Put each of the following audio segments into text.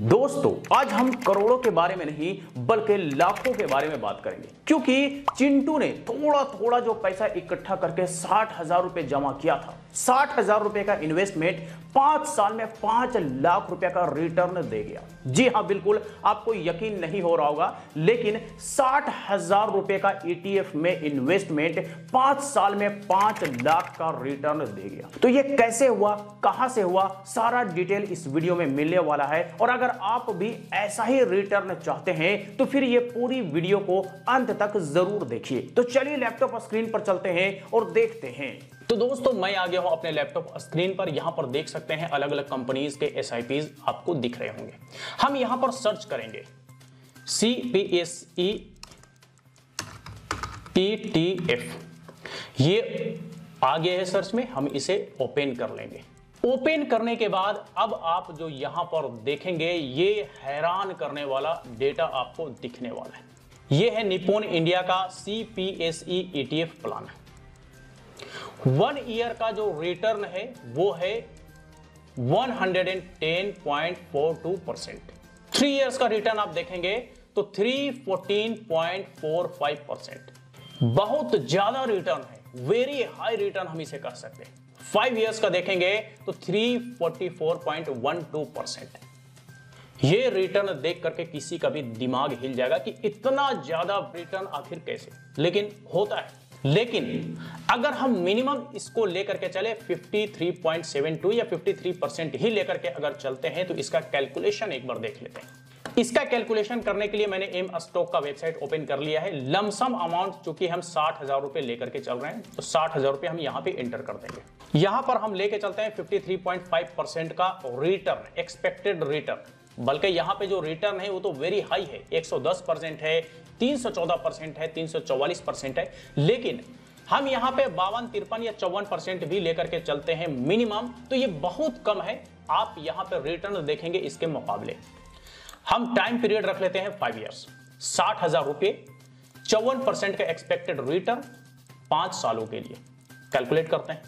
दोस्तों आज हम करोड़ों के बारे में नहीं बल्कि लाखों के बारे में बात करेंगे, क्योंकि चिंटू ने थोड़ा थोड़ा जो पैसा इकट्ठा करके 60,000 रुपए जमा किया था, 60,000 रुपए का इन्वेस्टमेंट 5 साल में 5 लाख रुपए का रिटर्न दे गया। जी हां, बिल्कुल आपको यकीन नहीं हो रहा होगा, लेकिन 60,000 रुपए का ETF में इन्वेस्टमेंट 5 साल में 5 लाख का रिटर्न दे गया। तो ये कैसे हुआ, कहां से हुआ, सारा डिटेल इस वीडियो में मिलने वाला है। और अगर आप भी ऐसा ही रिटर्न चाहते हैं तो फिर ये पूरी वीडियो को अंत तक जरूर देखिए। तो चलिए लैपटॉप स्क्रीन पर चलते हैं और देखते हैं। तो दोस्तों मैं आ गया हूं अपने लैपटॉप स्क्रीन पर। यहां पर देख सकते हैं अलग अलग कंपनीज के SIPs आपको दिख रहे होंगे। हम यहां पर सर्च करेंगे CPSE ETF, ये आ गया है सर्च में। हम इसे ओपन कर लेंगे। ओपन करने के बाद अब आप जो यहां पर देखेंगे ये हैरान करने वाला डेटा आपको दिखने वाला है। ये है निप्पॉन इंडिया का CPSE ETF प्लान। 1 ईयर का जो रिटर्न है वो है 110.42%। 3 इयर्स का रिटर्न आप देखेंगे तो 314.45%। बहुत ज्यादा रिटर्न है, वेरी हाई रिटर्न हम इसे कह सकते हैं। 5 इयर्स का देखेंगे तो 344.12%। ये रिटर्न देख करके किसी का भी दिमाग हिल जाएगा कि इतना ज्यादा रिटर्न आखिर कैसे, लेकिन होता है। लेकिन अगर हम मिनिमम इसको लेकर के चले 53.72 या 53% ही लेकर के अगर चलते हैं तो इसका कैलकुलेशन एक बार देख लेते हैं। इसका कैलकुलेशन करने के लिए मैंने एम स्टॉक का वेबसाइट ओपन कर लिया है। लमसम अमाउंट चूंकि हम 60,000 रुपए लेकर के चल रहे हैं तो 60,000 रुपए हम यहां पे एंटर कर देंगे। यहां पर हम लेके चलते हैं 53.5% का रिटर्न, एक्सपेक्टेड रिटर्न। बल्कि यहां पे जो रिटर्न है वो तो वेरी हाई है, 110% है, 314% है, 344% है। लेकिन हम यहां पे 52, 53 या 54% भी लेकर के चलते हैं मिनिमम, तो ये बहुत कम है। आप यहां पे रिटर्न देखेंगे इसके मुकाबले। हम टाइम पीरियड रख लेते हैं 5 इयर्स, 60,000 रुपए, 54% का एक्सपेक्टेड रिटर्न 5 सालों के लिए। कैलकुलेट करते हैं।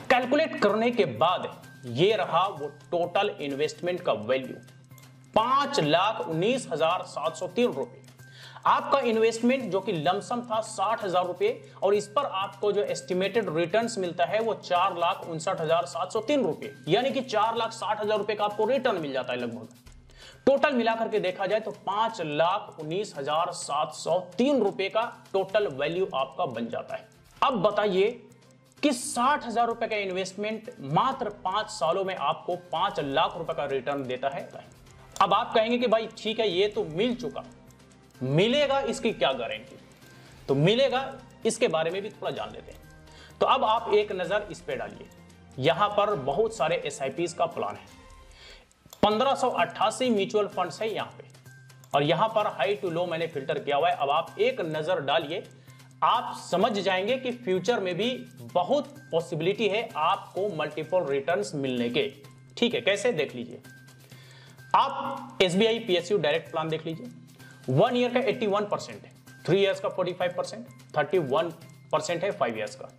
कैलकुलेट करने के बाद ये रहा वो टोटल इन्वेस्टमेंट का वैल्यू, 5,19,703 रुपए। आपका इन्वेस्टमेंट जो कि लमसम था 60,000 रुपए, और इस पर आपको जो एस्टिमेटेड रिटर्न्स मिलता है वो 4,59,703 रुपए, यानी कि 4,60,000 रुपए का आपको रिटर्न मिल जाता है लगभग। टोटल मिलाकर के देखा जाए तो 5,19,703 रुपए का टोटल वैल्यू आपका बन जाता है। अब बताइए कि 60,000 रुपए का इन्वेस्टमेंट मात्र 5 सालों में आपको 5 लाख रुपए का रिटर्न देता है। अब आप कहेंगे कि भाई ठीक है, ये तो मिल चुका, मिलेगा इसकी क्या गारंटी? तो मिलेगा इसके बारे में भी थोड़ा जान लेते हैं। तो अब आप एक नजर इस पे डालिए। यहां पर बहुत सारे SIPs का प्लान है, 1588 म्यूचुअल फंड्स है यहां पे, और यहां पर हाई टू लो मैंने फिल्टर किया हुआ है। अब आप एक नजर डालिए, आप समझ जाएंगे कि फ्यूचर में भी बहुत पॉसिबिलिटी है आपको मल्टीपल रिटर्न्स मिलने के। ठीक है, कैसे देख लीजिए। आप SBI PSU डायरेक्ट प्लान देख लीजिए। 1 ईयर का 81% है, 3 इयर्स का 45%, 31% है 5 इयर्स का।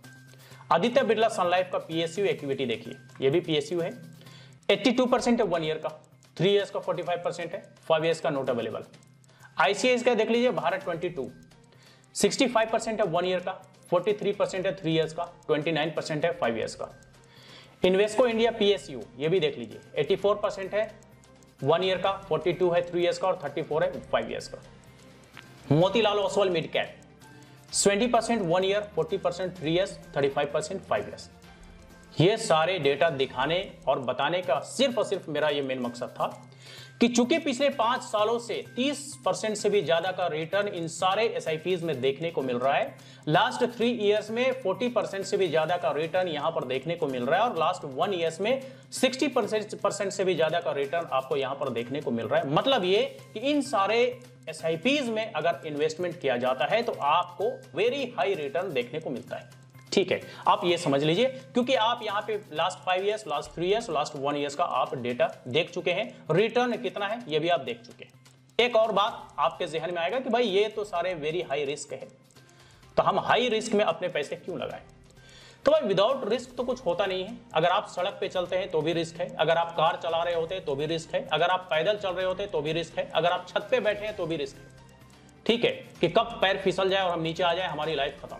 आदित्य बिरला सन लाइफ का PSU इक्विटी देखिए, ये भी PSU है, 82% है 1 ईयर का, 3 इयर्स का 45% है, 5 इयर्स का नोट अवेलेबल। ICICI का देख लीजिए, भारत 22, 65% है 1 ईयर का, 43% है 3 इयर्स का, 29% है 5 इयर्स का। इन्वेस्को इंडिया PSU ये भी देख लीजिए, 84% है 1 ईयर का, 42 है 3 इयर्स का, और 34 है 5 इयर्स का। Motilal Oswal mid cap 20% 1 year, 40% 3 years, 35% 5 years. ये सारे डेटा दिखाने और बताने का सिर्फ और सिर्फ मेरा ये मेन मकसद था कि चूंकि पिछले 5 सालों से 30% से भी ज्यादा का रिटर्न इन सारे SIPs में देखने को मिल रहा है, लास्ट 3 इयर्स में 40% से भी ज्यादा का रिटर्न यहां पर देखने को मिल रहा है, और लास्ट 1 इयर्स में 60% से भी ज्यादा का रिटर्न आपको यहां पर देखने को मिल रहा है। मतलब ये कि इन सारे SIPs में अगर इन्वेस्टमेंट किया जाता है तो आपको वेरी हाई रिटर्न देखने को मिलता है। ठीक है, आप ये समझ लीजिए, क्योंकि आप यहां पे last 5 years, last 3 years, last 1 years का आप डेटा देख चुके हैं, रिटर्न कितना है ये भी आप देख चुके हैं। एक और बात आपके जहन में आएगा कि भाई ये तो सारे वेरी हाई रिस्क है, तो हम हाई रिस्क में अपने पैसे क्यों लगाएं? तो भाई विदाउट रिस्क तो कुछ होता नहीं है। अगर आप सड़क पे चलते हैं तो भी रिस्क है, अगर आप कार चला रहे होते हैं तो भी रिस्क है, अगर आप पैदल चल रहे होते हैं तो भी रिस्क है, अगर आप छत पे बैठे हैं तो भी रिस्क है। ठीक है कि कब पैर फिसल जाए और हम नीचे आ जाए, हमारी लाइफ खत्म।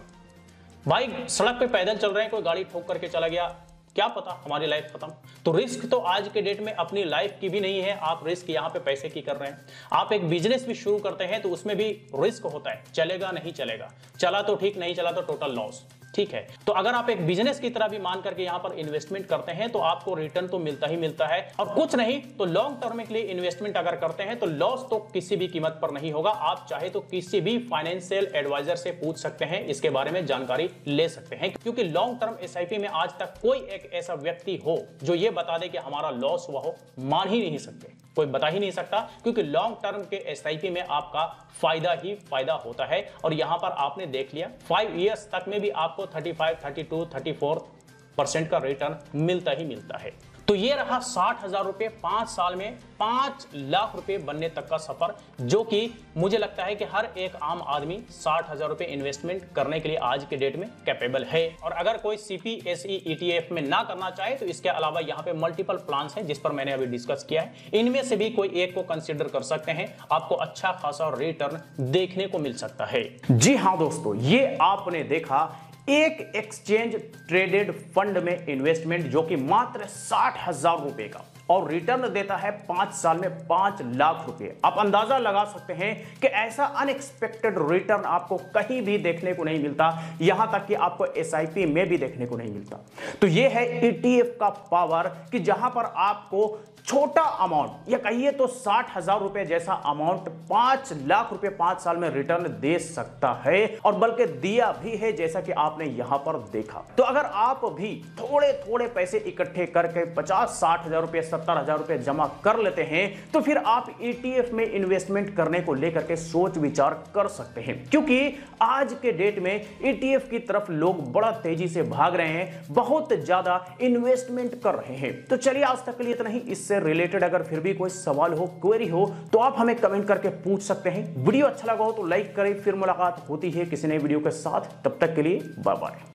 भाई सड़क पे पैदल चल रहे हैं, कोई गाड़ी ठोक करके चला गया, क्या पता हमारी लाइफ खत्म। तो रिस्क तो आज के डेट में अपनी लाइफ की भी नहीं है, आप रिस्क यहाँ पे पैसे की कर रहे हैं। आप एक बिजनेस भी शुरू करते हैं तो उसमें भी रिस्क होता है, चलेगा नहीं चलेगा, चला तो ठीक, नहीं चला तो टोटल लॉस। ठीक है, तो अगर आप एक बिजनेस की तरह भी मान करके यहां पर इन्वेस्टमेंट करते हैं तो आपको रिटर्न तो मिलता ही मिलता है, और कुछ नहीं तो लॉन्ग टर्म के लिए इन्वेस्टमेंट अगर करते हैं तो लॉस तो किसी भी कीमत पर नहीं होगा। आप चाहे तो किसी भी फाइनेंशियल एडवाइजर से पूछ सकते हैं, इसके बारे में जानकारी ले सकते हैं, क्योंकि लॉन्ग टर्म एसआईपी में आज तक कोई एक ऐसा व्यक्ति हो जो ये बता दे कि हमारा लॉस हुआ हो, मान ही नहीं सकते, कोई बता ही नहीं सकता, क्योंकि लॉन्ग टर्म के एसआईपी में आपका फायदा ही फायदा होता है। और यहां पर आपने देख लिया 5 इयर्स तक में भी आपको 35, 32, 34% का रिटर्न मिलता ही मिलता है। तो ये रहा 60,000 रुपए 5 साल में 5 लाख रुपए बनने तक का सफर, जो कि मुझे लगता है कि हर एक आम आदमी 60,000 रुपए इन्वेस्टमेंट करने के लिए आज के डेट में कैपेबल है। और अगर कोई सीपीएसई ईटीएफ में ना करना चाहे तो इसके अलावा यहाँ पे मल्टीपल प्लान्स हैं जिस पर मैंने अभी डिस्कस किया है, इनमें से भी कोई एक को कंसिडर कर सकते हैं, आपको अच्छा खासा रिटर्न देखने को मिल सकता है। जी हाँ दोस्तों, ये आपने देखा एक एक्सचेंज ट्रेडेड फंड में इन्वेस्टमेंट जो कि मात्र 60,000 रुपए का और रिटर्न देता है 5 साल में 5 लाख रुपए। आप अंदाजा लगा सकते हैं कि ऐसा अनएक्सपेक्टेड रिटर्न आपको कहीं भी देखने को नहीं मिलता, यहां तक कि आपको एसआईपी में भी देखने को नहीं मिलता। तो यह है ईटीएफ का पावर कि जहां पर आपको छोटा अमाउंट या कहिए तो 60,000 रुपए जैसा अमाउंट 5 लाख रुपए 5 साल में रिटर्न दे सकता है, और बल्कि दिया भी है, जैसा कि आपने यहां पर देखा। तो अगर आप भी थोड़े थोड़े पैसे इकट्ठे करके 50-60,000 रुपए 70,000 रुपए जमा कर लेते हैं तो फिर आप ईटीएफ में इन्वेस्टमेंट करने को लेकर के सोच विचार कर सकते हैं, क्योंकि आज के डेट में ईटीएफ की तरफ लोग बड़ा तेजी से भाग रहे हैं, बहुत ज्यादा इन्वेस्टमेंट कर रहे हैं। तो चलिए आज तक के लिए इतना ही। इससे रिलेटेड अगर फिर भी कोई सवाल हो, क्वेरी हो, तो आप हमें कमेंट करके पूछ सकते हैं। वीडियो अच्छा लगा हो तो लाइक करें। फिर मुलाकात होती है किसी नए वीडियो के साथ, तब तक के लिए बाय बाय।